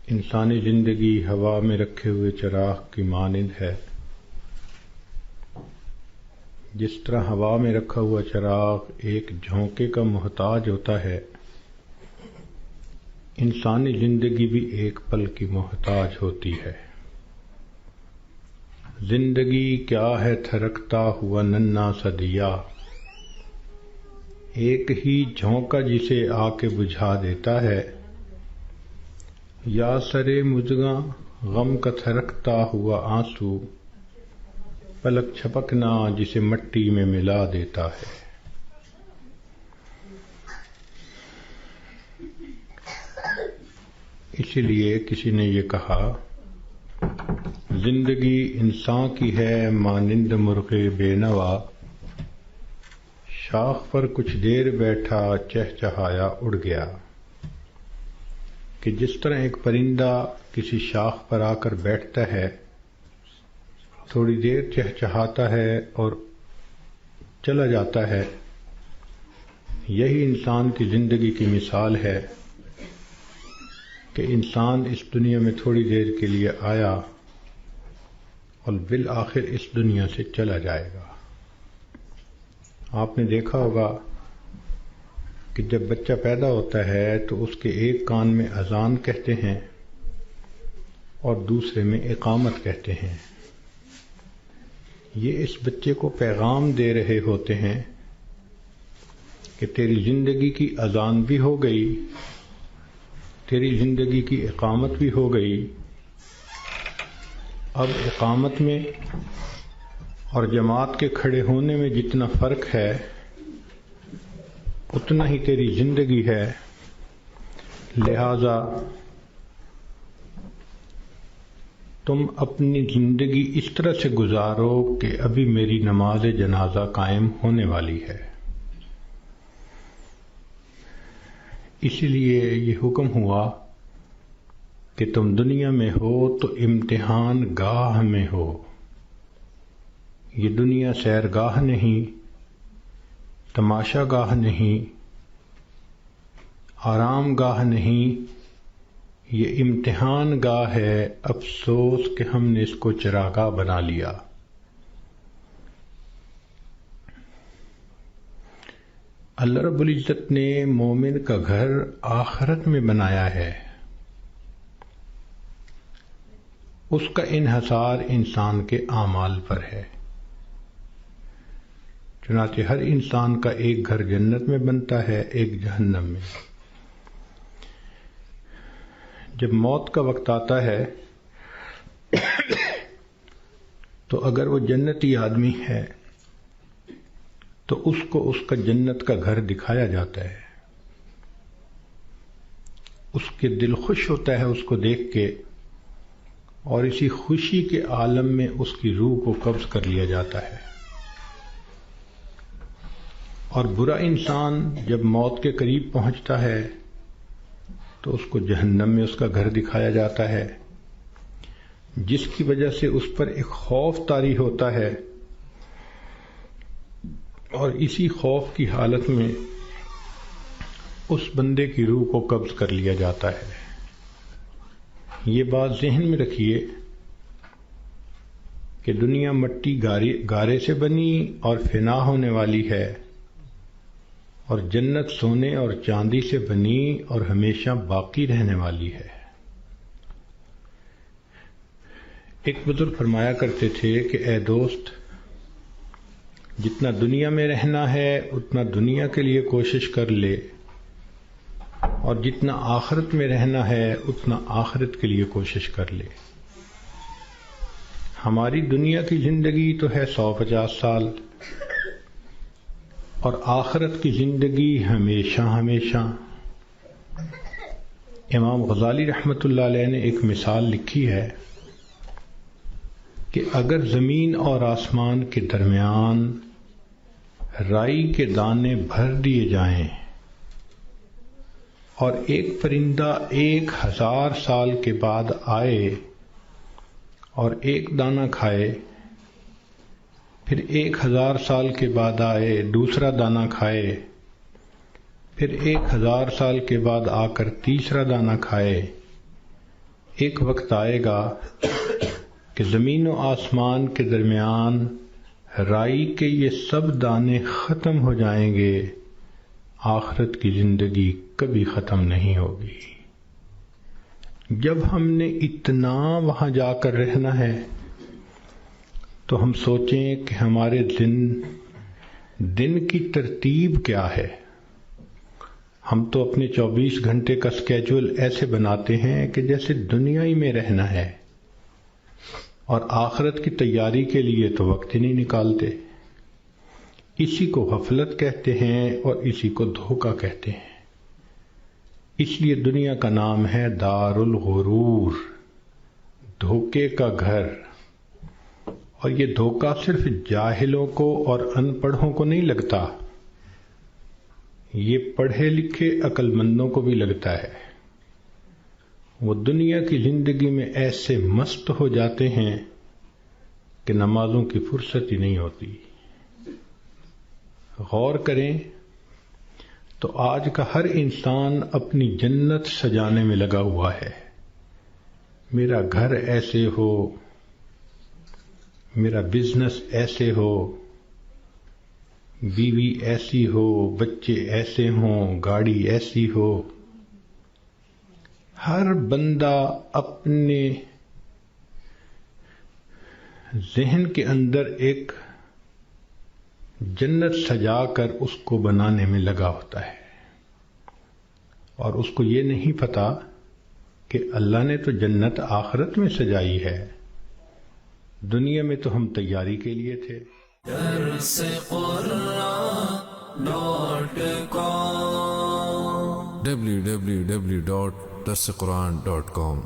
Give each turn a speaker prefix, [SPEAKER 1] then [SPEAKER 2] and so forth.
[SPEAKER 1] انسانی زندگی ہوا میں رکھے ہوئے چراغ کی مانند ہے۔ جس طرح ہوا میں رکھا ہوا چراغ ایک جھونکے کا محتاج ہوتا ہے، انسانی زندگی بھی ایک پل کی محتاج ہوتی ہے۔ زندگی کیا ہے تھرکتا ہوا ننھا سا دیا، ایک ہی جھونکا جسے آ کے بجھا دیتا ہے، یا سرے مژگاں غم کا تھرکتا ہوا آنسو، پلک چھپکنا جسے مٹی میں ملا دیتا ہے۔ اسی لیے کسی نے یہ کہا، زندگی انسان کی ہے مانند مرغ بے نوا، شاخ پر کچھ دیر بیٹھا چہچہایا اڑ گیا۔ کہ جس طرح ایک پرندہ کسی شاخ پر آ کر بیٹھتا ہے، تھوڑی دیر چہچہاتا ہے اور چلا جاتا ہے، یہی انسان کی زندگی کی مثال ہے کہ انسان اس دنیا میں تھوڑی دیر کے لیے آیا اور بالآخر اس دنیا سے چلا جائے گا۔ آپ نے دیکھا ہوگا کہ جب بچہ پیدا ہوتا ہے تو اس کے ایک کان میں اذان کہتے ہیں اور دوسرے میں اقامت کہتے ہیں۔ یہ اس بچے کو پیغام دے رہے ہوتے ہیں کہ تیری زندگی کی اذان بھی ہو گئی، تیری زندگی کی اقامت بھی ہو گئی، اب اقامت میں اور جماعت کے کھڑے ہونے میں جتنا فرق ہے اتنا ہی تیری زندگی ہے، لہذا تم اپنی زندگی اس طرح سے گزارو کہ ابھی میری نماز جنازہ قائم ہونے والی ہے۔ اسی لیے یہ حکم ہوا کہ تم دنیا میں ہو تو امتحان گاہ میں ہو۔ یہ دنیا سیرگاہ نہیں، تماشا گاہ نہیں، آرام گاہ نہیں، یہ امتحان گاہ ہے۔ افسوس کہ ہم نے اس کو چراگاہ بنا لیا۔ اللہ رب العزت نے مومن کا گھر آخرت میں بنایا ہے۔ اس کا انحصار انسان کے اعمال پر ہے۔ چنانچہ ہر انسان کا ایک گھر جنت میں بنتا ہے، ایک جہنم میں۔ جب موت کا وقت آتا ہے تو اگر وہ جنتی آدمی ہے تو اس کو اس کا جنت کا گھر دکھایا جاتا ہے، اس کے دل خوش ہوتا ہے اس کو دیکھ کے، اور اسی خوشی کے عالم میں اس کی روح کو قبض کر لیا جاتا ہے۔ اور برا انسان جب موت کے قریب پہنچتا ہے تو اس کو جہنم میں اس کا گھر دکھایا جاتا ہے، جس کی وجہ سے اس پر ایک خوف طاری ہوتا ہے، اور اسی خوف کی حالت میں اس بندے کی روح کو قبض کر لیا جاتا ہے۔ یہ بات ذہن میں رکھیے کہ دنیا مٹی گارے سے بنی اور فنا ہونے والی ہے، اور جنت سونے اور چاندی سے بنی اور ہمیشہ باقی رہنے والی ہے۔ ایک بزرگ فرمایا کرتے تھے کہ اے دوست، جتنا دنیا میں رہنا ہے اتنا دنیا کے لیے کوشش کر لے، اور جتنا آخرت میں رہنا ہے اتنا آخرت کے لیے کوشش کر لے۔ ہماری دنیا کی زندگی تو ہے 150 سال، اور آخرت کی زندگی ہمیشہ ہمیشہ۔ امام غزالی رحمۃ اللہ علیہ نے ایک مثال لکھی ہے کہ اگر زمین اور آسمان کے درمیان رائی کے دانے بھر دیے جائیں اور ایک پرندہ 1000 سال کے بعد آئے اور ایک دانہ کھائے، پھر 1000 سال کے بعد آئے دوسرا دانہ کھائے، پھر 1000 سال کے بعد آ کر تیسرا دانہ کھائے، ایک وقت آئے گا کہ زمین و آسمان کے درمیان رائی کے یہ سب دانے ختم ہو جائیں گے، آخرت کی زندگی کبھی ختم نہیں ہوگی۔ جب ہم نے اتنا وہاں جا کر رہنا ہے تو ہم سوچیں کہ ہمارے دن کی ترتیب کیا ہے۔ ہم تو اپنے 24 گھنٹے کا سکیجول ایسے بناتے ہیں کہ جیسے دنیا ہی میں رہنا ہے، اور آخرت کی تیاری کے لیے تو وقت ہی نہیں نکالتے۔ اسی کو غفلت کہتے ہیں اور اسی کو دھوکہ کہتے ہیں۔ اس لیے دنیا کا نام ہے دار الغرور، دھوکے کا گھر۔ اور یہ دھوکہ صرف جاہلوں کو اور ان پڑھوں کو نہیں لگتا، یہ پڑھے لکھے عقل مندوں کو بھی لگتا ہے۔ وہ دنیا کی زندگی میں ایسے مست ہو جاتے ہیں کہ نمازوں کی فرصت ہی نہیں ہوتی۔ غور کریں تو آج کا ہر انسان اپنی جنت سجانے میں لگا ہوا ہے۔ میرا گھر ایسے ہو، میرا بزنس ایسے ہو، بیوی ایسی ہو، بچے ایسے ہوں، گاڑی ایسی ہو۔ ہر بندہ اپنے ذہن کے اندر ایک جنت سجا کر اس کو بنانے میں لگا ہوتا ہے، اور اس کو یہ نہیں پتا کہ اللہ نے تو جنت آخرت میں سجائی ہے، دنیا میں تو ہم تیاری کے لیے تھے۔
[SPEAKER 2] www.darsequran.com